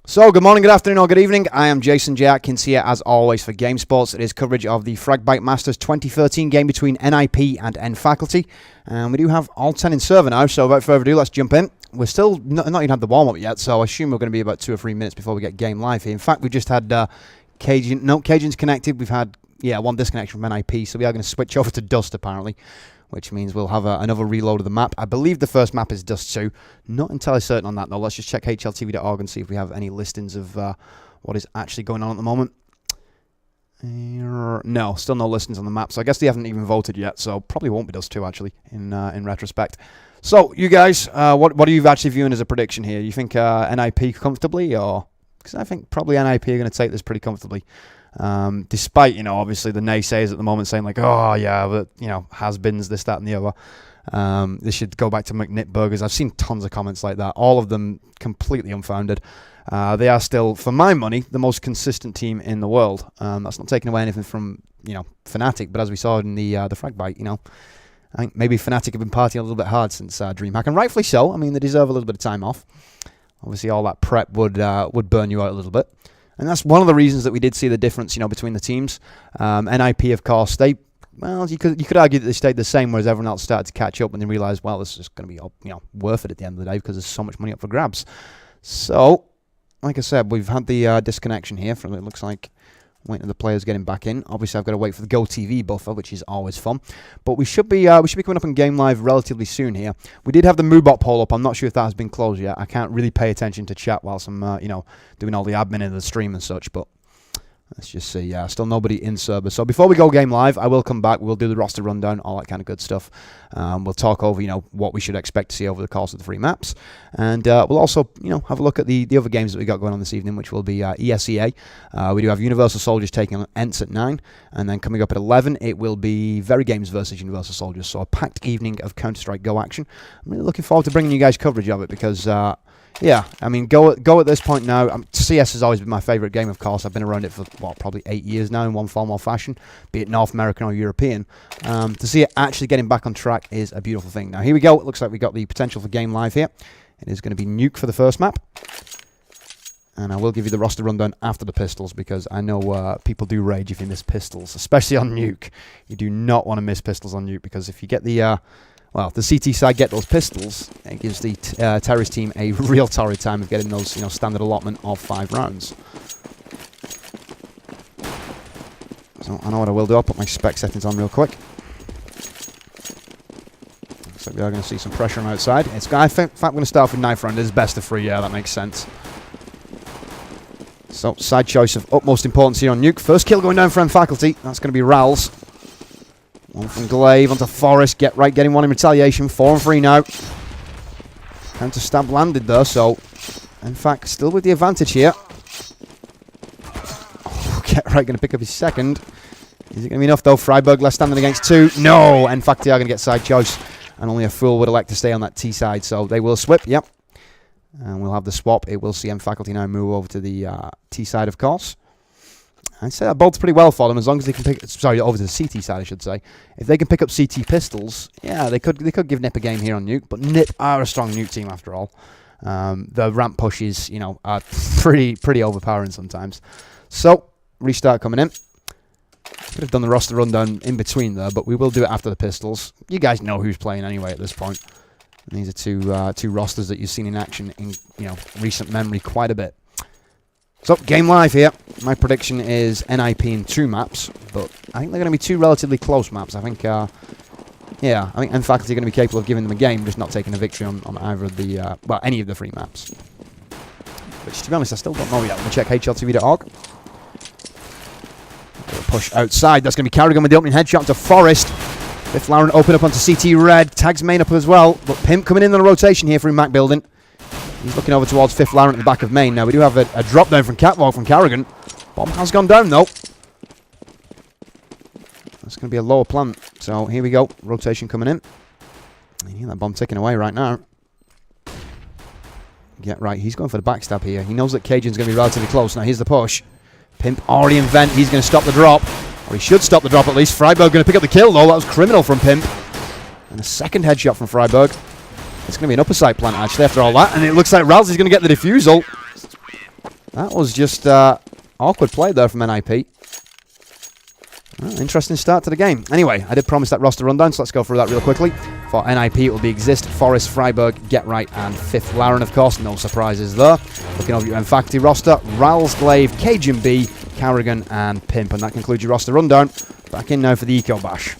So, good morning, good afternoon, or good evening. I am Jason J. Atkins here, as always, for Game Sports. It is coverage of the Fragbite Masters 2013 game between NIP and N-Faculty. And we do have all 10 in server now, so without further ado, let's jump in. We're still not even had the warm-up yet, so I assume we're going to be about 2 or 3 minutes before we get game live here. In fact, we just had Cajun's connected. We've had, one disconnection from NIP, so we are going to switch over to Dust, apparently, which means we'll have another reload of the map. I believe the first map is Dust 2. Not entirely certain on that, though. Let's just check hltv.org and see if we have any listings of what is actually going on at the moment. No, still no listings on the map, so I guess they haven't even voted yet, so probably won't be Dust 2, actually, in retrospect. So, you guys, what are you actually viewing as a prediction here? You think NIP comfortably, or... Because I think probably NIP are going to take this pretty comfortably. Despite, obviously the naysayers at the moment saying like, oh yeah, but, has-beens, this, that, and the other. This should go back to McNitburgers. I've seen tons of comments like that, all of them completely unfounded. They are still, for my money, the most consistent team in the world. That's not taking away anything from, Fnatic, but as we saw in the Fragbite, I think maybe Fnatic have been partying a little bit hard since DreamHack, and rightfully so. I mean, they deserve a little bit of time off. Obviously, all that prep would burn you out a little bit. And that's one of the reasons that we did see the difference, between the teams. NIP, of course, you could argue that they stayed the same, whereas everyone else started to catch up and they realised, well, this is going to be, worth it at the end of the day because there's so much money up for grabs. So, like I said, we've had the disconnection here from, it looks like, waiting for the players getting back in. Obviously, I've got to wait for the Go TV buffer, which is always fun. But we should be coming up on Game Live relatively soon here. We did have the Moobot poll up. I'm not sure if that has been closed yet. I can't really pay attention to chat whilst I'm, doing all the admin in the stream and such. But let's just see. Yeah, still nobody in server. So before we go Game Live, I will come back. We'll do the roster rundown, all that kind of good stuff. We'll talk over, what we should expect to see over the course of the 3 maps. And we'll also, have a look at the other games that we got going on this evening, which will be ESEA. We do have Universal Soldiers taking on Ents at 9. And then coming up at 11, it will be Very Games versus Universal Soldiers. So a packed evening of Counter-Strike Go action. I'm really looking forward to bringing you guys coverage of it because... yeah, I mean, go at this point now. CS has always been my favourite game, of course. I've been around it for, probably 8 years now in one form or fashion, be it North American or European. To see it actually getting back on track is a beautiful thing. Now, here we go. It looks like we got the potential for Game Live here. It is going to be Nuke for the first map. And I will give you the roster rundown after the pistols because I know people do rage if you miss pistols, especially on Nuke. You do not want to miss pistols on Nuke because if you get the... Well, the CT side get those pistols, it gives the terrorist team a real torrid time of getting those, standard allotment of 5 rounds. So I know what I will do. I'll put my spec settings on real quick. Looks like we are going to see some pressure on outside. In fact, we're going to start off with knife round. It's best of 3. Yeah, that makes sense. So side choice of utmost importance here on Nuke. First kill going down for N-Faculty. That's going to be Ral's. One from Glaive onto Forrest. Getting one in retaliation. 4 and 3 now. Counter stab landed though, so in fact, still with the advantage here. Oh, Get-Right going to pick up his second. Is it going to be enough though? Freiburg left standing against 2. No! In fact, they are going to get side choice. And only a fool would elect to stay on that T side, so they will swap, yep. And we'll have the swap. It will see N-Faculty now move over to the T side, of course. I'd say that bodes pretty well for them as long as they can pick... Sorry, over to the CT side, I should say. If they can pick up CT pistols, yeah, they could give NIP a game here on Nuke. But NIP are a strong Nuke team after all. The ramp pushes, are pretty overpowering sometimes. So, restart coming in. Could have done the roster rundown in between there, but we will do it after the pistols. You guys know who's playing anyway at this point. And these are two rosters that you've seen in action in recent memory quite a bit. So, Game Live here. My prediction is NIP in 2 maps, but I think they're going to be 2 relatively close maps. I think, I think N-Faculty are going to be capable of giving them a game, just not taking a victory on either of the, any of the 3 maps. Which, to be honest, I still don't know yet. Let me check hltv.org. Push outside. That's going to be Carrigan with the opening headshot to Forrest. Fifth Lauren open up onto CT Red. Tags main up as well, but Pimp coming in on a rotation here from Mac Building. He's looking over towards 5th Lauren at the back of main. Now, we do have a drop down from Catwalk from Carrigan. Bomb has gone down, though. That's going to be a lower plant. So, here we go. Rotation coming in. You hear that bomb ticking away right now. Get-Right. He's going for the backstab here. He knows that Cajun's going to be relatively close. Now, here's the push. Pimp already in vent. He's going to stop the drop. Or he should stop the drop at least. Freiburg going to pick up the kill, though. That was criminal from Pimp. And a second headshot from Freiburg. It's going to be an upper side plant, actually, after all that. And it looks like Ral's is going to get the defusal. That was just awkward play there from NIP. Well, interesting start to the game. Anyway, I did promise that roster rundown, so let's go through that real quickly. For NIP, it will be Exist, Forest, Freiburg, Get Right, and 5th Laren, of course. No surprises there. Looking over your Emphaticity roster, Rals, Glaive, Cajun B, Carrigan, and Pimp. And that concludes your roster rundown. Back in now for the Eco Bash.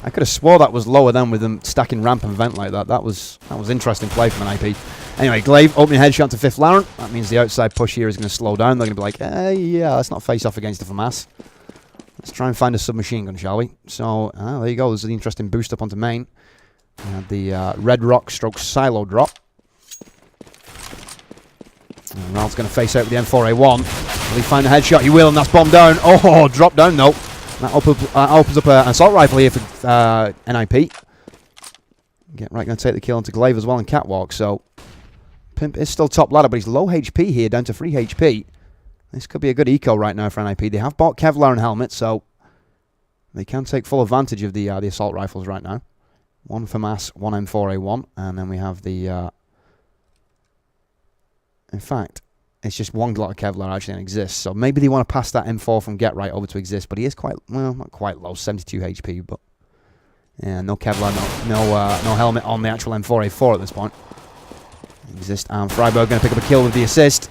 I could have swore that was lower than with them stacking ramp and vent like that. That was interesting play from an IP. Anyway, Glaive opening headshot to 5th Laren. That means the outside push here is going to slow down. They're going to be like, yeah, let's not face off against the FAMAS. Let's try and find a submachine gun, shall we? So, there you go. There's the interesting boost up onto main. The Red Rock stroke silo drop. And Ralph's going to face out with the M4A1. Will he find a headshot? He will, and that's bombed down. Oh, drop down, no. That opens up an assault rifle here for NIP. Get Right, going to take the kill onto Glaive as well and Catwalk. So, Pimp is still top ladder, but he's low HP here, down to 3 HP. This could be a good eco right now for NIP. They have bought Kevlar and helmets, so they can take full advantage of the assault rifles right now. One FAMAS, one M4A1, and then we have the... in fact, it's just one lot of Kevlar actually exists, so maybe they want to pass that M4 from Get Right over to Exist, but he is quite, well, not quite low, 72 HP, but yeah, no Kevlar, no helmet on the actual M4A4 at this point. Exist and Freiburg going to pick up a kill with the assist.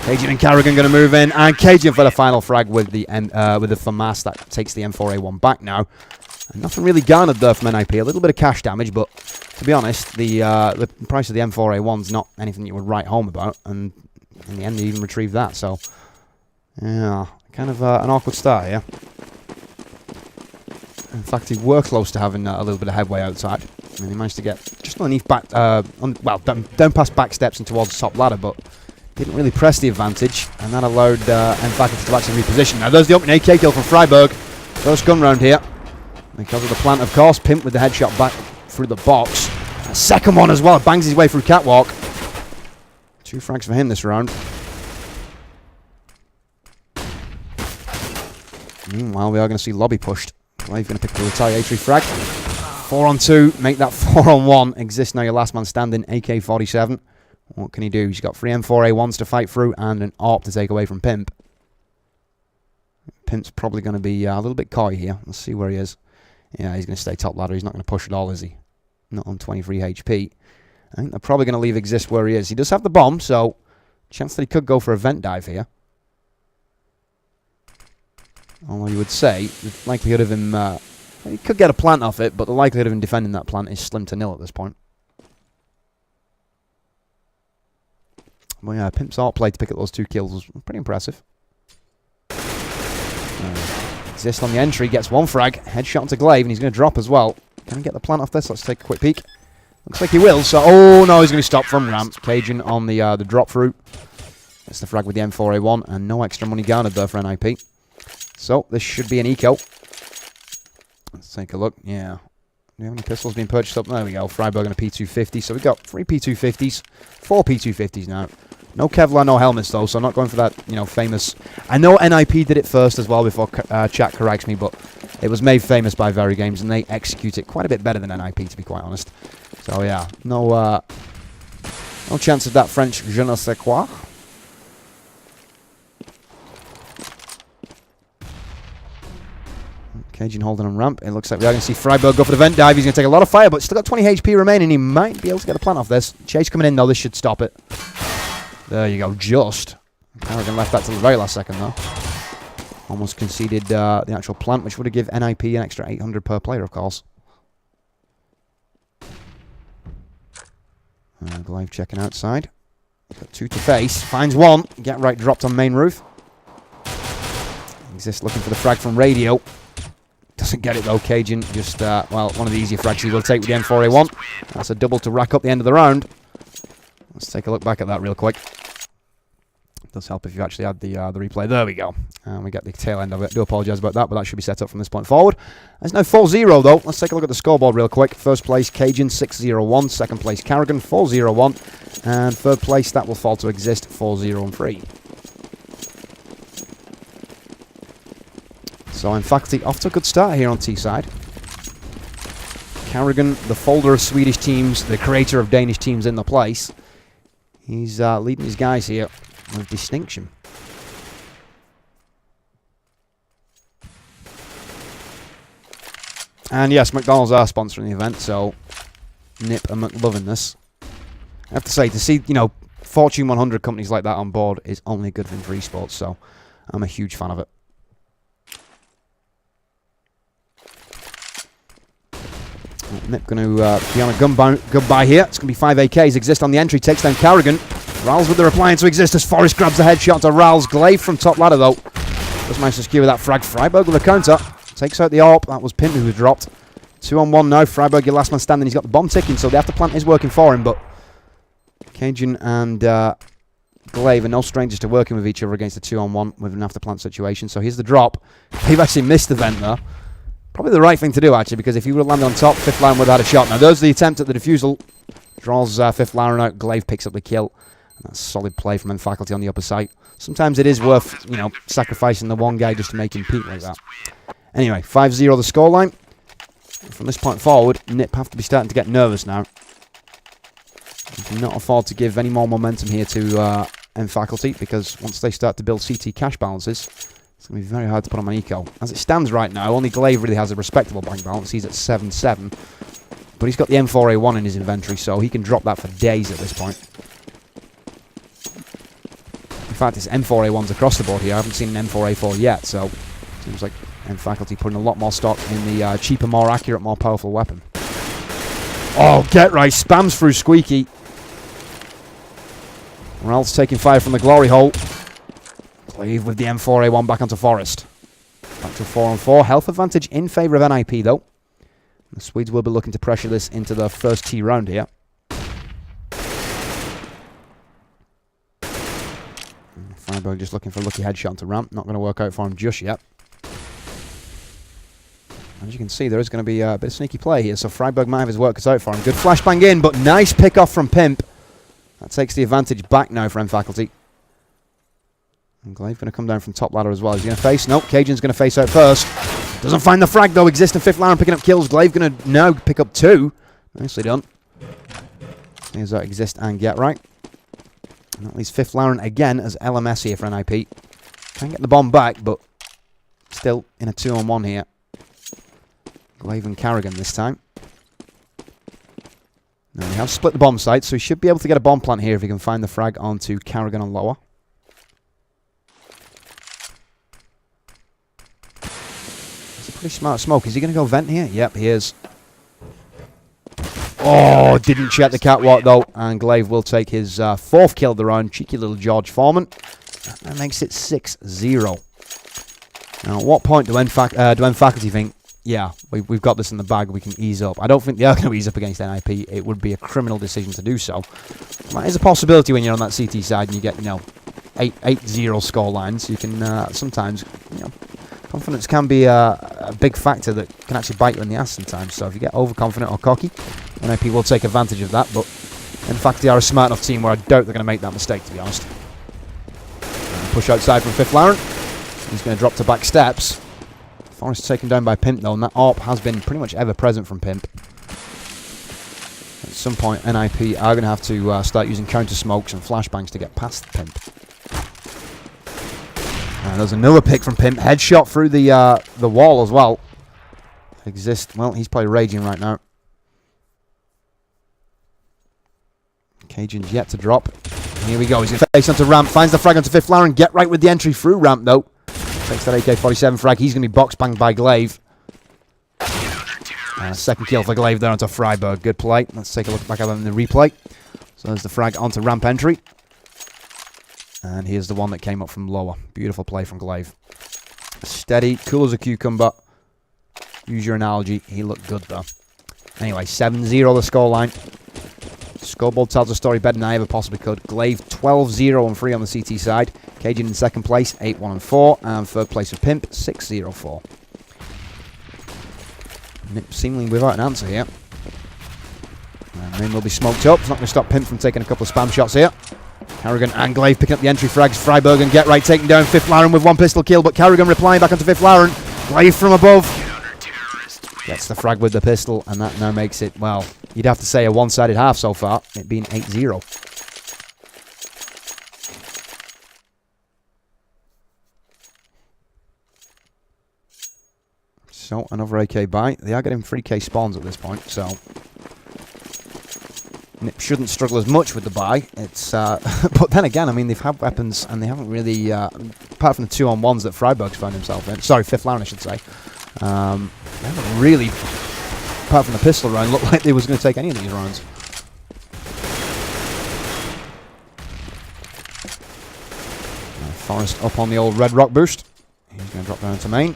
Cajun and Carrigan going to move in, and Cajun for the final frag with the FAMAS. That takes the M4A1 back now. And nothing really garnered there from NIP. A little bit of cash damage, but to be honest, the price of the M4A1's not anything you would write home about, and in the end they even retrieved that. So yeah, kind of an awkward start here. In fact, they were close to having a little bit of headway outside. I mean, they managed to get just underneath back, down past back steps and towards the top ladder, but didn't really press the advantage, and that allowed Emphaticity to actually reposition. Now, there's the opening AK kill from Freiburg. First gun round here. Because of the plant, of course. Pimp with the headshot back through the box. A second one as well. Bangs his way through Catwalk. 2 frags for him this round. Meanwhile, we are going to see lobby pushed. Glaive going to pick up the retaliatory frag. 4 on 2, make that 4 on 1. Exist now, your last man standing. AK-47. What can he do? He's got 3 M4A1s to fight through and an AWP to take away from Pimp. Pimp's probably going to be a little bit coy here. Let's see where he is. Yeah, he's going to stay top ladder. He's not going to push at all, is he? Not on 23 HP. I think they're probably going to leave Exist where he is. He does have the bomb, so chance that he could go for a vent dive here. Although you would say the likelihood of him... he could get a plant off it, but the likelihood of him defending that plant is slim to nil at this point. Well, yeah, Pimp's art play to pick up those 2 kills was pretty impressive. Exist on the entry, gets 1 frag, headshot onto Glaive, and he's going to drop as well. Can he get the plant off this? Let's take a quick peek. Looks like he will, so... Oh, no, he's going to stop from ramp. Cajun on the drop through. That's the frag with the M4A1, and no extra money garnered there for NIP. So, this should be an eco. Let's take a look. Yeah. Do we have any pistols being purchased up? There we go. Freiburg and a P250. So we've got 3 P250s, 4 P250s now. No Kevlar, no helmets though, so I'm not going for that, famous... I know NIP did it first as well before chat corrects me, but it was made famous by Very Games, and they execute it quite a bit better than NIP, to be quite honest. So yeah, no chance of that French je ne sais quoi. Cajun holding on ramp. It looks like we are going to see Freiburg go for the vent dive. He's going to take a lot of fire, but still got 20 HP remaining. He might be able to get a plant off this. Chase coming in though, this should stop it. There you go, just. Carrigan left that till the very last second though. Almost conceded the actual plant, which would have given NIP an extra 800 per player, of course. Glaive checking outside. Got 2 to face. Finds 1. Get Right dropped on main roof. Exist looking for the frag from radio. Doesn't get it though, Cajun. Just, well, one of the easier frags he will take with the M4A1. That's a double to rack up the end of the round. Let's take a look back at that real quick. It does help if you actually had the replay. There we go. And we get the tail end of it. I do apologise about that, but that should be set up from this point forward. It's now 4-0 though. Let's take a look at the scoreboard real quick. First place, Cajun, 6-0-1. Second place, Carrigan, 4-0-1. And third place, that will fall to Exist, 4-0-3. So, in fact, off to a good start here on T-side. Carrigan, the folder of Swedish teams, the creator of Danish teams in the place. He's leading his guys here with distinction. And yes, McDonald's are sponsoring the event, so Nip and McLovin this. I have to say, to see, you know, Fortune 100 companies like that on board is only a good thing for esports, so I'm a huge fan of it. Nip going to be on a goodbye here. It's going to be 5 AKs. Exist on the entry. Takes down Carrigan. Rals with the reply into Exist as Forrest grabs the headshot to Rals. Glaive from top ladder, though. Just managed to secure that frag. Freiburg with a counter. Takes out the AWP. That was Pimp who was dropped. 2-on-1 now. Freiburg, your last man standing. He's got the bomb ticking, so the afterplant is working for him, but Cajun and Glaive are no strangers to working with each other against a 2-on-1 with an afterplant situation. So here's the drop. They've actually missed the vent there. Probably the right thing to do, actually, because if he would have landed on top, Fifth Laren would have had a shot. Now, there's the attempt at the defusal. Draws Fifth Laren out. Glaive picks up the kill. And that's solid play from Faculty on the upper side. Sometimes it is worth, you know, sacrificing the one guy just to make him peak like that. Anyway, 5-0 the scoreline. From this point forward, Nip have to be starting to get nervous now. You cannot afford to give any more momentum here to Faculty, because once they start to build CT cash balances, it's going to be very hard to put them on eco. As it stands right now, only Glaive really has a respectable bank balance. He's at 7-7. But he's got the M4A1 in his inventory, so he can drop that for days at this point. In fact, it's M4A1s across the board here. I haven't seen an M4A4 yet, so it seems like Faculty putting a lot more stock in the cheaper, more accurate, more powerful weapon. Oh, get right. Spams through Squeaky. Ralph's taking fire from the glory hole. Glaive with the M4A1 back onto Forrest. Back to 4-on-4. Health advantage in favour of NIP, though. The Swedes will be looking to pressure this into the first T round here. Freiburg just looking for a lucky headshot to ramp. Not going to work out for him just yet. As you can see, there is going to be a bit of sneaky play here, so Freiburg might have his work cut out for him. Good flashbang in, but nice pick off from Pimp. That takes the advantage back now for Faculty. And Glaive going to come down from top ladder as well. He's going to face. Nope, Cajun's going to face out first. Doesn't find the frag though. Exist and Fifth Laren picking up kills. Glaive going to now pick up 2. Nicely done. Here's that Exist and Get Right. And that leaves Fifth Laren again as LMS here for NIP. Can't get the bomb back, but still in a 2-on-1 here. Glaive and Carrigan this time. Now we have split the bomb site, so he should be able to get a bomb plant here if he can find the frag onto Carrigan on lower. It's a pretty smart smoke. Is he going to go vent here? Yep, he is. Oh, didn't check the catwalk though, and Glaive will take his 4th kill of the round. Cheeky little George Foreman. That makes it 6-0. Now, at what point do Faculty think, yeah, we've got this in the bag, we can ease up? I don't think they are going to ease up against NIP. It would be a criminal decision to do so. That is a possibility when you're on that CT side and you get, you know, 8-0 score lines. You can sometimes, you know, confidence can be a big factor that can actually bite you in the ass sometimes. So if you get overconfident or cocky, NIP will take advantage of that. But in fact, they are a smart enough team where I doubt they're going to make that mistake, to be honest. Push outside from Fifth Laren. He's going to drop to back steps. Forrest taken down by Pimp though, and that AWP has been pretty much ever present from Pimp. At some point, NIP are going to have to start using counter smokes and flashbangs to get past Pimp. And there's another pick from Pimp, headshot through the wall as well. Exist, well, he's probably raging right now. Cajun's yet to drop. Here we go, he's going to face onto ramp, finds the frag onto Fifth Laren, Get Right with the entry through ramp though. Takes that AK-47 frag. He's going to be box banged by Glaive. Second kill for Glaive there onto Freiburg. Good play. Let's take a look back at them in the replay. So there's the frag onto ramp entry. And here's the one that came up from lower. Beautiful play from Glaive. Steady, cool as a cucumber. Use your analogy. He looked good though. Anyway, 7-0 the scoreline. Scoreboard tells the story better than I ever possibly could. Glaive 12-0 and 3 on the CT side. Cajun in second place, 8-1 4. And third place for Pimp, 6-0-4. Nip seemingly without an answer here. And Min will be smoked up. It's not going to stop Pimp from taking a couple of spam shots here. Carrigan and Glaive picking up the entry frags. Freiburg and Get Right taking down Fifth Laren with 1 pistol kill. But Carrigan replying back onto Fifth Laren. Glaive from above. Gets the frag with the pistol, and that now makes it, well, you'd have to say a one-sided half so far, it being 8-0. So, another AK buy. They are getting 3k spawns at this point, so Nip shouldn't struggle as much with the buy. It's, but then again, I mean, they've had weapons, and they haven't really, apart from the 2-on-1s that Fragberg's found himself in, sorry, 5th Lauren, I should say, they haven't really, apart from the pistol round, looked like they was going to take any of these rounds. Forrest up on the old red rock boost. He's going to drop down to main.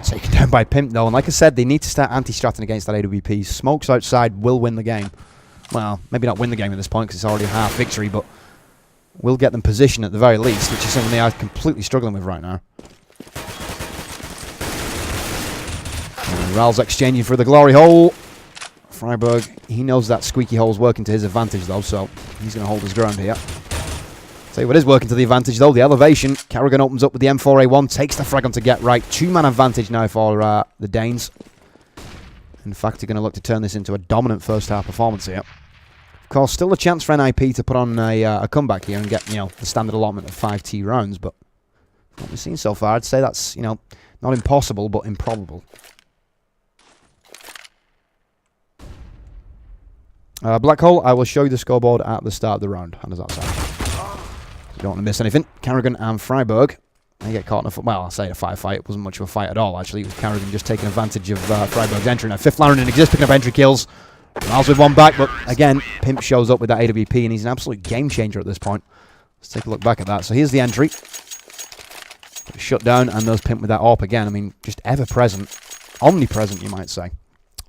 Taken down by Pimp though, and like I said, they need to start anti-stratting against that AWP. Smokes outside will win the game. Well, maybe not win the game at this point because it's already a half victory, but will get them position at the very least, which is something they are completely struggling with right now. And Ral's exchanging for the glory hole. Freiburg, he knows that squeaky hole's working to his advantage though, so he's going to hold his ground here. Tell you what is working to the advantage though, the elevation. Carrigan opens up with the M4A1, takes the frag on to get right. 2-man advantage now for the Danes. In fact, they're going to look to turn this into a dominant first half performance here. Of course, still a chance for NIP to put on a comeback here and get, you know, the standard allotment of 5 T rounds, but what we've seen so far, I'd say that's, you know, not impossible, but improbable. Black Hole, I will show you the scoreboard at the start of the round. How does that sound? You don't want to miss anything. Carrigan and Freiburg, they get caught in a well, I'll say a firefight. It wasn't much of a fight at all, actually. It was Carrigan just taking advantage of Freiburg's entry. Now, 5th Lauren exists, picking up entry kills. Miles with one back, but again, Pimp shows up with that AWP, and he's an absolute game changer at this point. Let's take a look back at that. So here's the entry. Shut down, and there's Pimp with that AWP again. I mean, just ever-present. Omnipresent, you might say.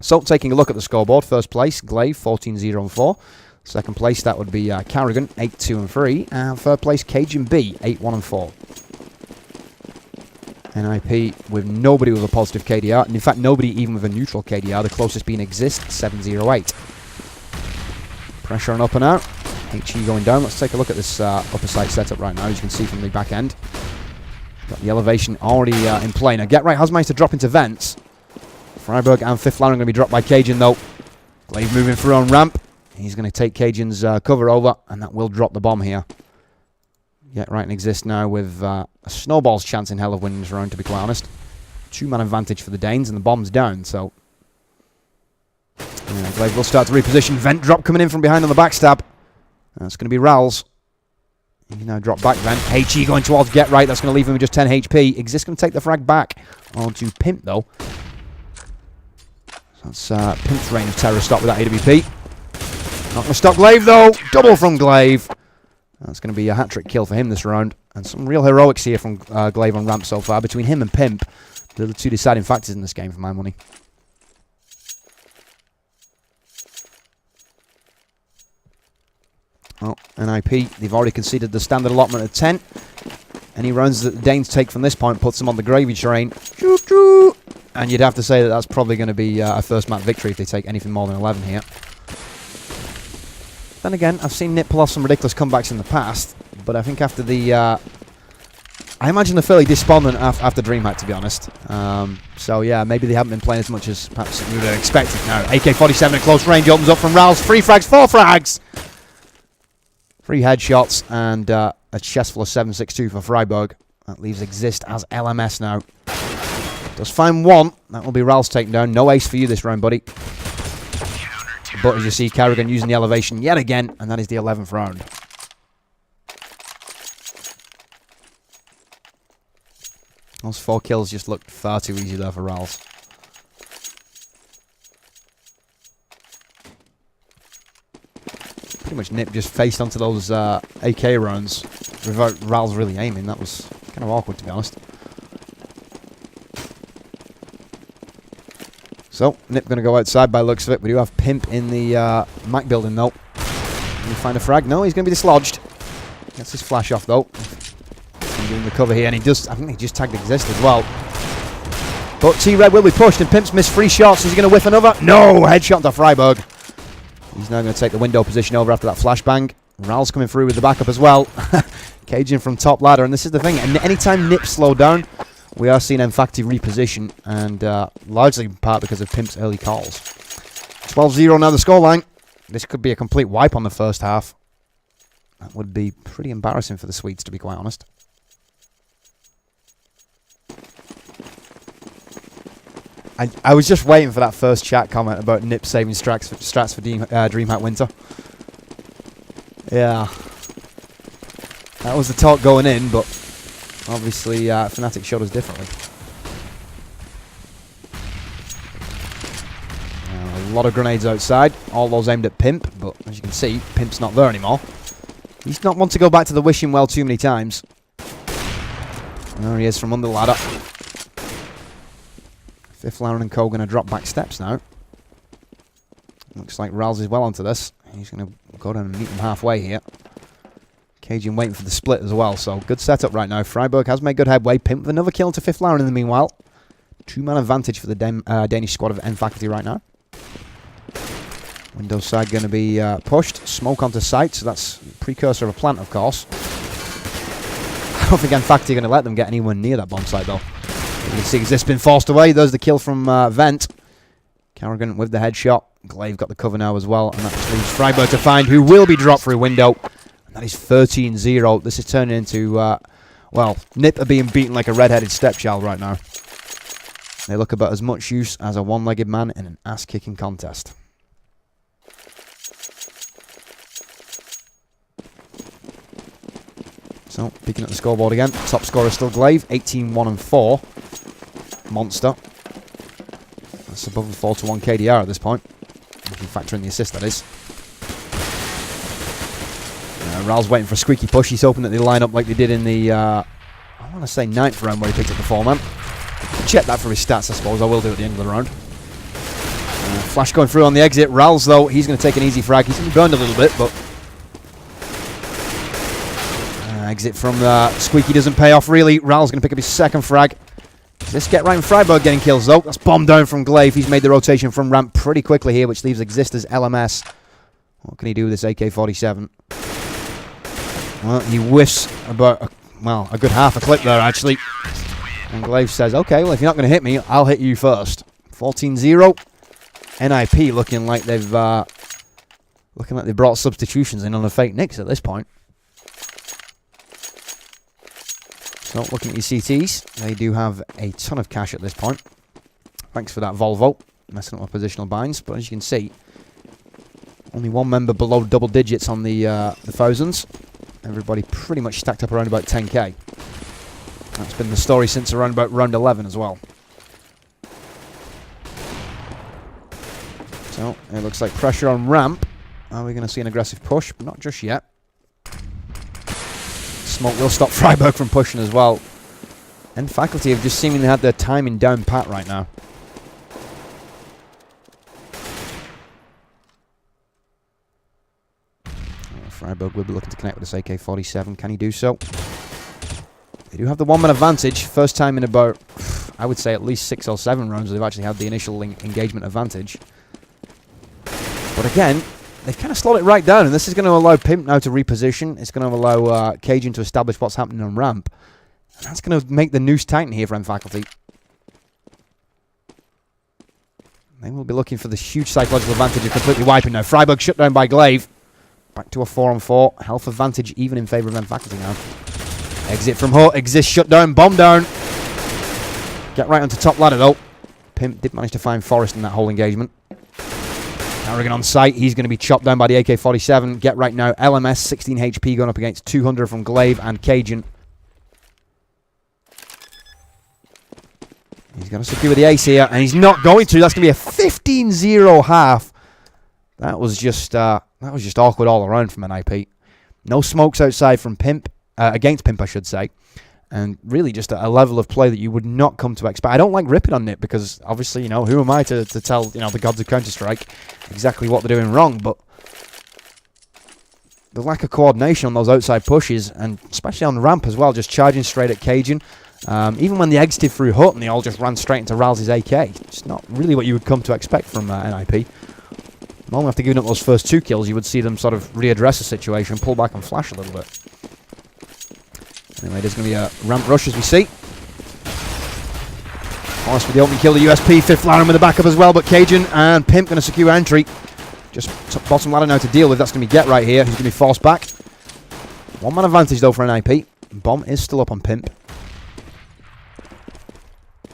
So, taking a look at the scoreboard. First place, Glaive, 14-0-4. Second place, that would be Carrigan, 8-2-3. And third place, Cajun B, 8-1-4. NIP with nobody with a positive KDR. And in fact, nobody even with a neutral KDR. The closest being Exist, 7-0-8. Pressure on up and out. HE going down. Let's take a look at this upper site setup right now, as you can see from the back end. Got the elevation already in play. Now, Get Right has managed to drop into vents. Freiburg and 5th Lauren are going to be dropped by Cajun, though. Glaive moving through on ramp. He's going to take Cajun's cover over, and that will drop the bomb here. Get Right and Exist now with a snowball's chance in hell of winning this round, to be quite honest. 2-man advantage for the Danes, and the bomb's down, so... Yeah, Glaive will start to reposition. Vent drop coming in from behind on the backstab. That's going to be Ral's. He can now drop back Vent. HE going towards Get Right. That's going to leave him with just 10 HP. Exist going to take the frag back onto Pimp, though. So that's Pimp's reign of terror stop with that AWP. Not going to stop Glaive, though. Double from Glaive. That's going to be a hat-trick kill for him this round. And some real heroics here from Glaive on ramp so far. Between him and Pimp, they're the two deciding factors in this game for my money. Oh, NIP, they've already conceded the standard allotment of 10. Any rounds that the Danes take from this point puts them on the gravy train. And you'd have to say that that's probably going to be a first map victory if they take anything more than 11 here. Then again, I've seen Nip pull off some ridiculous comebacks in the past, but I think after the... I imagine they're fairly despondent after DreamHack, to be honest. So yeah, maybe they haven't been playing as much as perhaps we would have expected. Now, AK-47 at close range opens up from Ral's. 3 frags, 4 frags! 3 headshots and a chest full of 7.62 for Freiburg. That leaves Exist as LMS now. Does find one. That will be Ral's taken down. No ace for you this round, buddy. But as you see, Carrigan using the elevation yet again, and that is the 11th round. Those 4 kills just looked far too easy there for Ral's. Pretty much Nip just faced onto those AK rounds without Ral's really aiming. That was kind of awkward, to be honest. So, Nip going to go outside by looks of it. We do have Pimp in the Mac building, though. Can he find a frag? No, he's going to be dislodged. Gets his flash off, though. He's doing the cover here, and he does... I think he just tagged Exist as well. But T-Red will be pushed, and Pimp's missed 3 shots. Is he going to whiff another? No! Headshot to Freiburg. He's now going to take the window position over after that flashbang. Ral's coming through with the backup as well. Cajun from top ladder, and this is the thing. And anytime Nip slow down, we are seeing Enfacti reposition, and largely in part because of Pimp's early calls. 12-0 now the scoreline. This could be a complete wipe on the first half. That would be pretty embarrassing for the Swedes, to be quite honest. I was just waiting for that first chat comment about Nip saving strats for DreamHack Winter. Yeah. That was the talk going in, but obviously Fnatic showed us differently. A lot of grenades outside, all those aimed at Pimp, but as you can see, Pimp's not there anymore. He's not one to go back to the wishing well too many times. There he is from under the ladder. Fifth Lauren and Co going to drop back steps now. Looks like Rals is well onto this. He's going to go down and meet him halfway here. Cajun waiting for the split as well, so good setup right now. Freiburg has made good headway. Pimp with another kill into Fifth Lauren in the meanwhile. 2-man advantage for the Danish squad of Enfacti right now. Windows side going to be pushed. Smoke onto site, so that's precursor of a plant, of course. I don't think Enfacti are going to let them get anywhere near that bomb site, though. You can see Exist been forced away. There's the kill from Vent. Carrigan with the headshot. Glaive got the cover now as well, and that just leaves Freiburg to find, who will be dropped through window. And that is 13-0. This is turning into, well, Nip are being beaten like a red-headed stepchild right now. They look about as much use as a one-legged man in an ass-kicking contest. So, picking up the scoreboard again. Top scorer still Glaive, 18-1-4. Monster. That's above the 4-1 KDR at this point. If you factor in the assist, that is. Ral's waiting for a squeaky push. He's hoping that they line up like they did in the, I want to say 9th round where he picked up the 4-man. Check that for his stats, I suppose. I will do at the end of the round. Flash going through on the exit. Ral's, though, he's going to take an easy frag. He's going to be burned a little bit, but... exit from Squeaky doesn't pay off, really. Ral's going to pick up his second frag. Let's get right in Freiburg getting kills, though. That's bomb down from Glaive. He's made the rotation from ramp pretty quickly here, which leaves Exist as LMS. What can he do with this AK-47? Well, he whiffs about, a good half a clip there, actually. And Glaive says, okay, well, if you're not going to hit me, I'll hit you first. 14-0. NIP looking like they've brought substitutions in on the fake nicks at this point. So, looking at your CTs, they do have a ton of cash at this point. Thanks for that, Volvo. Messing up my positional binds, but as you can see, only one member below double digits on the thousands. Everybody pretty much stacked up around about 10k. That's been the story since around about round 11 as well. So, it looks like pressure on ramp. Are we going to see an aggressive push? Not just yet. Smoke will stop Freiburg from pushing as well. And Faculty have just seemingly had their timing down pat right now. Freiburg will be looking to connect with this AK-47. Can he do so? They do have the one-man advantage. First time in about, I would say, at least 6 or 7 rounds they've actually had the initial engagement advantage. But again, they've kind of slowed it right down, and this is going to allow Pimp now to reposition. It's going to allow Cajun to establish what's happening on ramp. And that's going to make the noose tighten here for Faculty. They will be looking for the huge psychological advantage of completely wiping now. Freiburg shut down by Glaive. Back to a 4-on-4. Health advantage even in favour of Faculty now. Exit from Hut. Exist shut down. Bomb down. Get right onto top ladder though. Pimp did manage to find Forrest in that whole engagement. Carrigan on site. He's going to be chopped down by the AK-47. Get right now. LMS 16 HP going up against 200 from Glaive and Cajun. He's going to secure the ace here, and he's not going to. That's going to be a 15-0 half. That was just awkward all around from NIP. No smokes outside from Pimp, against Pimp, I should say. And really just a level of play that you would not come to expect. I don't like ripping on it because obviously, who am I to tell, the gods of Counter-Strike exactly what they're doing wrong. But the lack of coordination on those outside pushes, and especially on the ramp as well, just charging straight at Cajun. Even when they exited through Hut and they all just ran straight into Rals's AK. It's not really what you would come to expect from NIP. Normally after giving up those first 2 kills, you would see them sort of readdress the situation, pull back and flash a little bit. Anyway, there's going to be a ramp rush as we see. Forrest with the opening kill, the USP, fifth ladder with the backup as well, but Cajun and Pimp going to secure entry. Just bottom ladder now to deal with. That's going to be Get Right here. He's going to be forced back. One man advantage though for NIP. Bomb is still up on Pimp.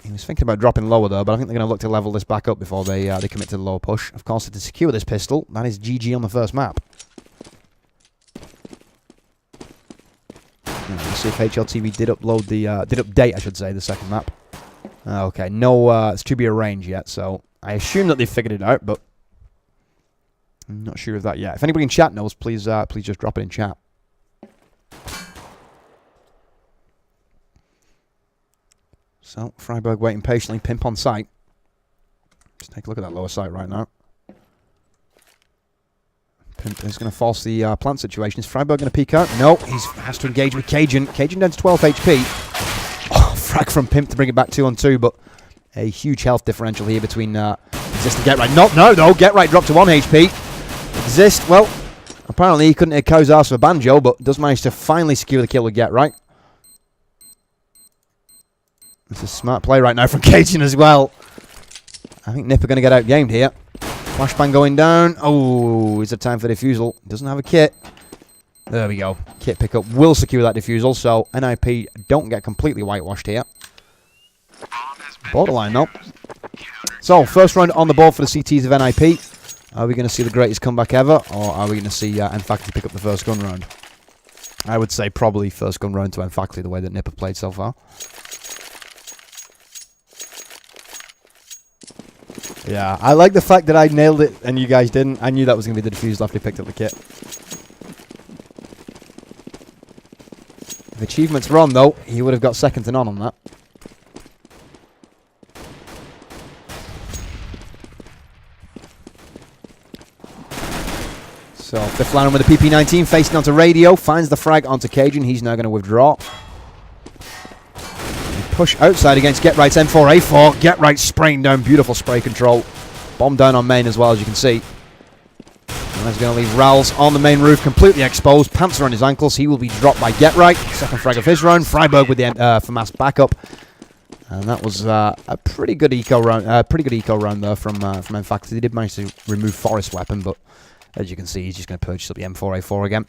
He was thinking about dropping lower though, but I think they're going to look to level this back up before they commit to the lower push. Of course, to secure this pistol, that is GG on the first map. Let's see if HLTV did upload did update, I should say, the second map. Okay, no, it's to be arranged yet, so I assume that they've figured it out, but I'm not sure of that yet. If anybody in chat knows, please just drop it in chat. So, Freiburg waiting patiently, Pimp on site. Just take a look at that lower site right now. Pimp is going to force the plant situation. Is Freiburg going to peek out? No, he has to engage with Cajun. Cajun down to 12 HP. Oh, frag from Pimp to bring it back 2-on-2, but a huge health differential here between Exist and Get Right. No, though. Get Right dropped to 1 HP. Exist, well, apparently he couldn't hit Co's arse for Banjo, but does manage to finally secure the kill with Get Right. It's a smart play right now from Cajun as well. I think Nip are going to get outgamed here. Flashbang going down. Oh, is it time for defusal? Doesn't have a kit. There we go. Kit pickup will secure that defusal, so NIP don't get completely whitewashed here. Borderline, though. So, first round on the board for the CTs of NIP. Are we going to see the greatest comeback ever, or are we going to see Faculty pick up the first gun round? I would say probably first gun round to Faculty, the way that Nip have played so far. Yeah, I like the fact that I nailed it and you guys didn't. I knew that was going to be the defusal after he picked up the kit. If achievements were on, though, he would have got second to none on that. So, fifth line with the PP-19, facing onto Radio, finds the frag onto Cajun. He's now going to withdraw. Push outside against Get Right's M4A4. Get Right spraying down, beautiful spray control. Bomb down on main as well, as you can see. And that's going to leave Rowls on the main roof, completely exposed. Pants around his ankles. He will be dropped by Get Right. Second frag of his round. Freiburg with the FAMAS backup. And that was a pretty good eco round. There from Faculty. They did manage to remove Forrest's weapon, but as you can see, he's just going to purchase up the M4A4 again.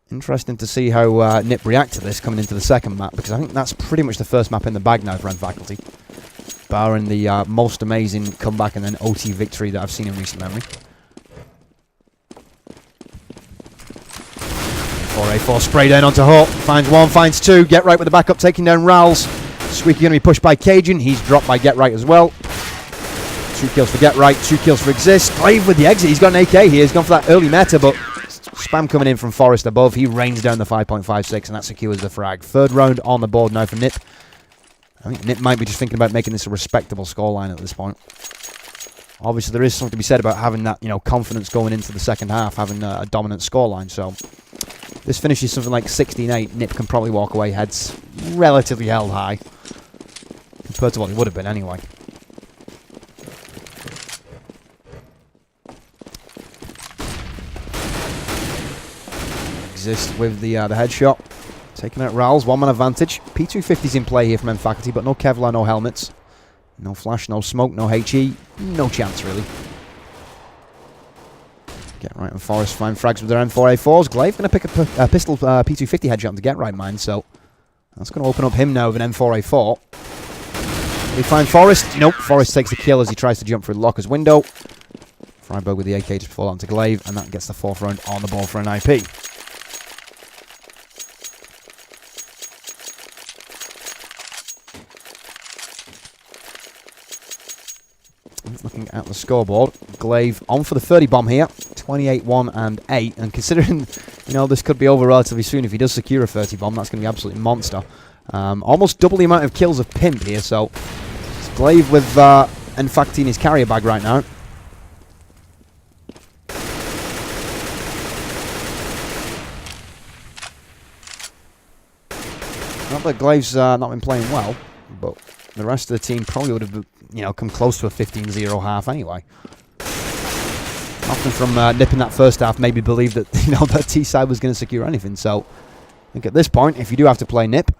Interesting to see how Nip react to this coming into the second map, because I think that's pretty much the first map in the bag now for Faculty, barring the most amazing comeback and then OT victory that I've seen in recent memory. 4A4 spray down onto Hook, finds one, finds two, Get Right with the backup taking down Rowls. Squeaky going to be pushed by Cajun, he's dropped by Get Right as well. 2 kills for Get Right, 2 kills for Exist. Glaive with the exit, he's got an AK here, he's gone for that early meta, but spam coming in from Forrest above. He rains down the 5.56 and that secures the frag. Third round on the board now for Nip. I think Nip might be just thinking about making this a respectable scoreline at this point. Obviously, there is something to be said about having that, confidence going into the second half, having a dominant scoreline. So, this finishes something like 16-8. Nip can probably walk away heads relatively held high compared to what he would have been anyway. Exist with the headshot. Taking out Rowls, 1-man advantage. P250's in play here from Faculty, but no Kevlar, no helmets. No flash, no smoke, no HE. No chance, really. Get Right and Forrest find frags with their M4A4s. Glaive going to pick up a pistol P250 headshot to Get Right mine, so that's going to open up him now with an M4A4. We find Forrest. Nope, Forrest takes the kill as he tries to jump through the locker's window. Freiburg with the AK just before onto Glaive, and that gets the fourth round on the board for an IP. Looking at the scoreboard, Glaive on for the 30 bomb here, 28, 1 and 8, and considering, this could be over relatively soon, if he does secure a 30 bomb, that's going to be absolutely monster. Almost double the amount of kills of Pimp here, so it's Glaive with Faculty in his carrier bag right now. Not that Glaive's not been playing well, but the rest of the team probably would have, come close to a 15-0 half anyway. Often from Nip in that first half, maybe believed that, that T-side was going to secure anything. So, I think at this point, if you do have to play Nip,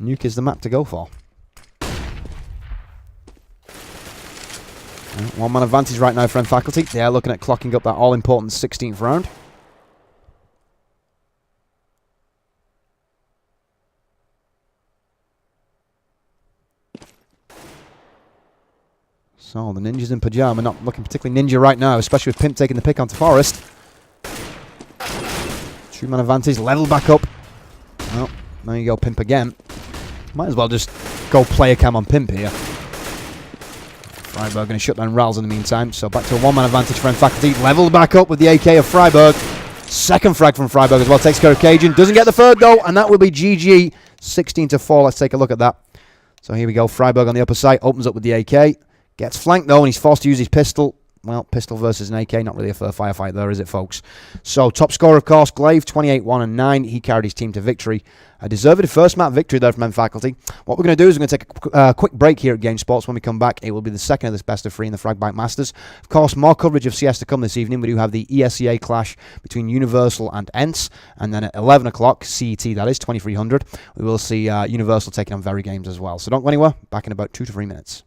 Nuke is the map to go for. One man advantage right now, friend faculty. They are looking at clocking up that all-important 16th round. So the ninjas in Pyjama not looking particularly ninja right now, especially with Pimp taking the pick onto Forest. Two-man advantage, level back up. Oh, there you go, Pimp again. Might as well just go player cam on Pimp here. Freiburg going to shut down Rals in the meantime. So back to a one-man advantage, friend faculty. Level back up with the AK of Freiburg. Second frag from Freiburg as well. Takes care of Cajun. Doesn't get the third though, and that will be GG. 16-4. Let's take a look at that. So here we go. Freiburg on the upper side. Opens up with the AK. Gets flanked though, and he's forced to use his pistol. Well, pistol versus an AK, not really a fair firefight there, is it, folks? So, top scorer, of course, Glaive, 28-1-9. He carried his team to victory. A deserved first map victory there from M Faculty. What we're going to do is we're going to take a quick break here at Game Sports. When we come back, it will be the second of this best of three in the Fragbite Masters. Of course, more coverage of CS to come this evening. We do have the ESEA clash between Universal and ENCE. And then at 11 o'clock, CET, that is, 2300, we will see Universal taking on Very Games as well. So don't go anywhere. Back in about 2 to 3 minutes.